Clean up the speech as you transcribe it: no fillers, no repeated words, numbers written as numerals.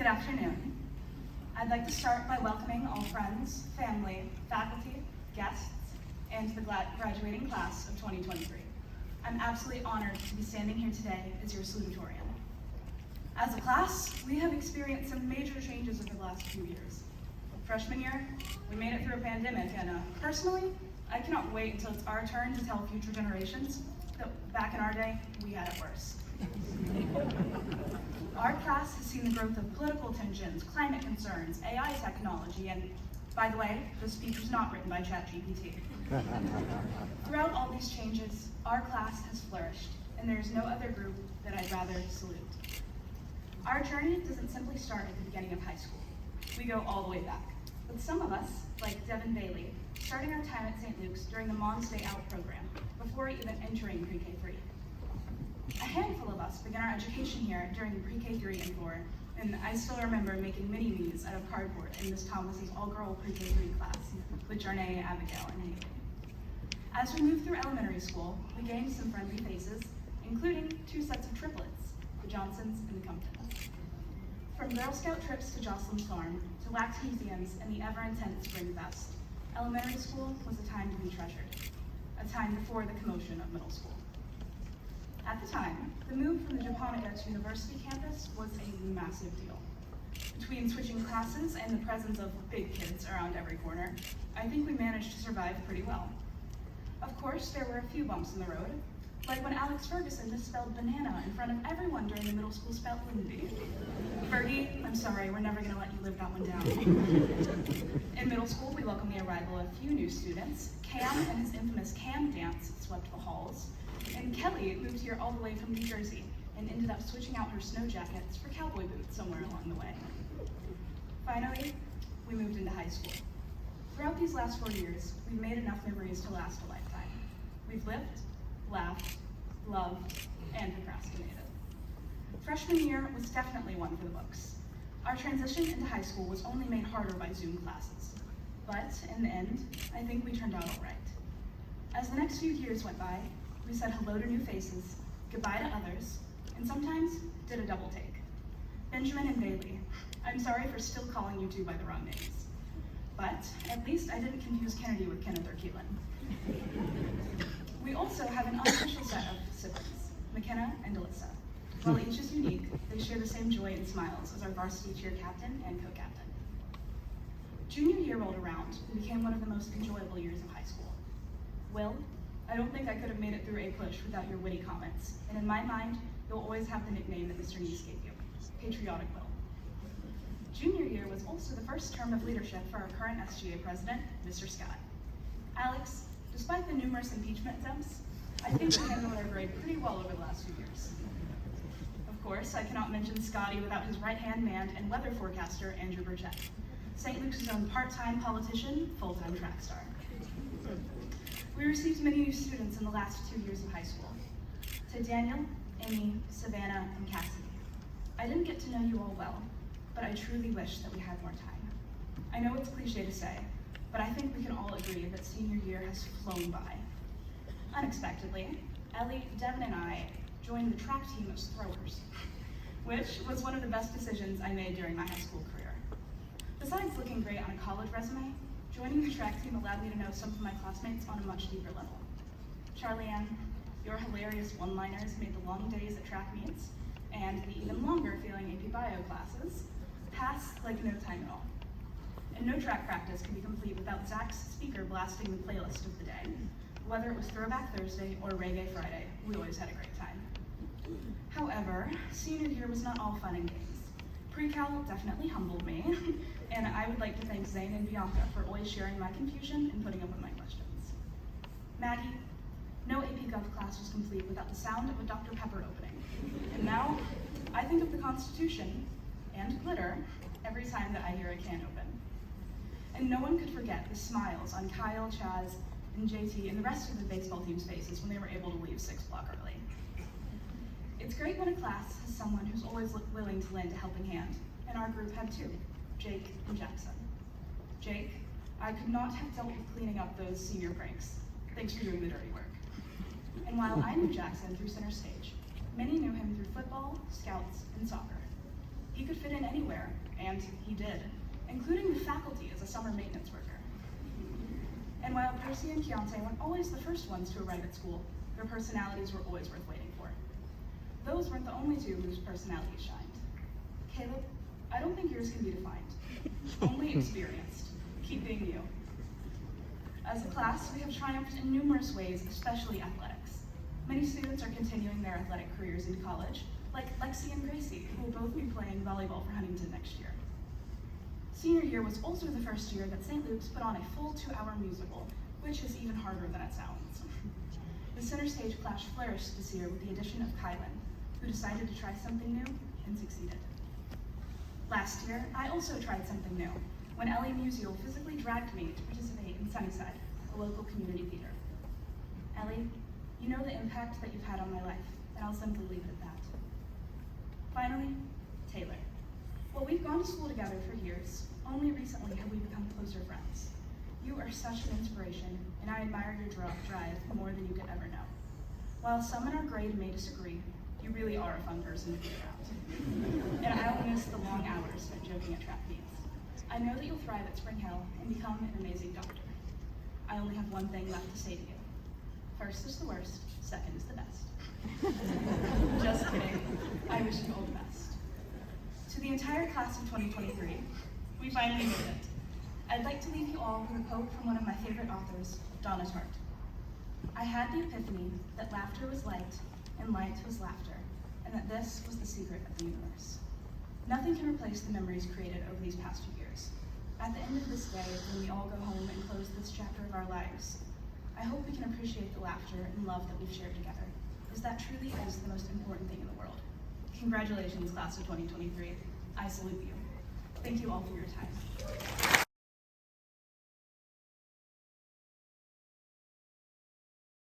Good afternoon. I'd like to start by welcoming all friends, family, faculty, guests, and the graduating class of 2023. I'm absolutely honored to be standing here today as your salutatorian. As a class, we have experienced some major changes over the last few years. Freshman year, we made it through a pandemic, and personally, I cannot wait until it's our turn to tell future generations that back in our day, we had it worse. Our class has seen the growth of political tensions, climate concerns, AI technology, and by the way, this speech was not written by ChatGPT. Throughout all these changes, our class has flourished, and there is no other group that I'd rather salute. Our journey doesn't simply start at the beginning of high school. We go all the way back, with some of us, like Devin Bailey, starting our time at St. Luke's during the Mom's Day Out program, before even entering pre-K3. A handful of us began our education here during pre-K3 and 4, and I still remember making mini-me's out of cardboard in Miss Thomas's all-girl pre-K3 class with Jarnay, Abigail, and Haley. As we moved through elementary school, we gained some friendly faces, including two sets of triplets, the Johnsons and the Comptons. From Girl Scout trips to Jocelyn's Farm, to wax museums and the ever-intense Spring Fest, elementary school was a time to be treasured, a time before the commotion of middle school. At the time, the move from the Japonica to University campus was a massive deal. Between switching classes and the presence of big kids around every corner, I think we managed to survive pretty well. Of course, there were a few bumps in the road, like when Alex Ferguson misspelled banana in front of everyone during the middle school spelling bee. Fergie, I'm sorry, we're never gonna let you live that one down. In middle school, we welcomed the arrival of a few new students. Cam and his infamous Cam dance swept the halls. And Kelly moved here all the way from New Jersey and ended up switching out her snow jackets for cowboy boots somewhere along the way. Finally, we moved into high school. Throughout these last 4 years, we've made enough memories to last a lifetime. We've lived, laughed, loved, and procrastinated. Freshman year was definitely one for the books. Our transition into high school was only made harder by Zoom classes. But in the end, I think we turned out all right. As the next few years went by, we said hello to new faces, goodbye to others, and sometimes did a double take. Benjamin and Bailey, I'm sorry for still calling you two by the wrong names. But at least I didn't confuse Kennedy with Kenneth or Keelan. We also have an unofficial set of siblings, McKenna and Alyssa. While each is unique, they share the same joy and smiles as our varsity cheer captain and co-captain. Junior year rolled around and became one of the most enjoyable years of high school. Will, I don't think I could have made it through A-Push without your witty comments, and in my mind, you'll always have the nickname that Mr. Neese gave you, Patriotic Will. Junior year was also the first term of leadership for our current SGA president, Mr. Scott. Alex, despite the numerous impeachment attempts, I think we handled our grade pretty well over the last few years. Of course, I cannot mention Scotty without his right-hand man and weather forecaster, Andrew Burchett, St. Luke's own part-time politician, full-time track star. We received many new students in the last 2 years of high school. To Daniel, Amy, Savannah, and Cassidy. I didn't get to know you all well, but I truly wish that we had more time. I know it's cliche to say, but I think we can all agree that senior year has flown by. Unexpectedly, Ellie, Devin, and I joined the track team as throwers, which was one of the best decisions I made during my high school career. Besides looking great on a college resume, joining the track team allowed me to know some of my classmates on a much deeper level. Charlie-Ann, your hilarious one-liners made the long days at track meets, and the even longer feeling AP Bio classes, pass like no time at all. And no track practice can be complete without Zach's speaker blasting the playlist of the day. Whether it was Throwback Thursday or Reggae Friday, we always had a great time. However, senior year was not all fun and games. Pre-Cal definitely humbled me, and I would like to thank Zane and Bianca for always sharing my confusion and putting up with my questions. Maggie, no AP Gov class was complete without the sound of a Dr. Pepper opening. And now, I think of the Constitution and glitter every time that I hear a can open. And no one could forget the smiles on Kyle, Chaz, and JT and the rest of the baseball team's faces when they were able to leave 6 o'clock early. It's great when a class has someone who's always willing to lend a helping hand, and our group had two, Jake and Jackson. Jake, I could not have dealt with cleaning up those senior pranks. Thanks for doing the dirty work. And while I knew Jackson through center stage, many knew him through football, scouts, and soccer. He could fit in anywhere, and he did, including the faculty as a summer maintenance worker. And while Percy and Keontae weren't always the first ones to arrive at school, their personalities were always worth waiting for. Those weren't the only two whose personalities shined. Caleb, I don't think yours can be defined, only experienced. Keep being you. As a class, we have triumphed in numerous ways, especially athletics. Many students are continuing their athletic careers in college, like Lexi and Gracie, who will both be playing volleyball for Huntington next year. Senior year was also the first year that St. Luke's put on a full 2-hour musical, which is even harder than it sounds. The center stage class flourished this year with the addition of Kylan, who decided to try something new and succeeded. Last year, I also tried something new, when Ellie Musial physically dragged me to participate in Sunnyside, a local community theater. Ellie, you know the impact that you've had on my life, and I'll simply leave it at that. Finally, Taylor. While we've gone to school together for years, only recently have we become closer friends. You are such an inspiration, and I admire your drive more than you could ever know. While some in our grade may disagree, you really are a fun person to be around. And I will miss the long hours spent joking at track meets. I know that you'll thrive at Spring Hill and become an amazing doctor. I only have one thing left to say to you. First is the worst, second is the best. Just kidding. I wish you all the best. To the entire class of 2023, we finally made it. I'd like to leave you all with a quote from one of my favorite authors, Donna Tartt. I had the epiphany that laughter was light and light was laughter, and that this was the secret of the universe. Nothing can replace the memories created over these past few years. At the end of this day, when we all go home and close this chapter of our lives, I hope we can appreciate the laughter and love that we've shared together, as that truly is the most important thing in the world. Congratulations, class of 2023. I salute you. Thank you all for your time.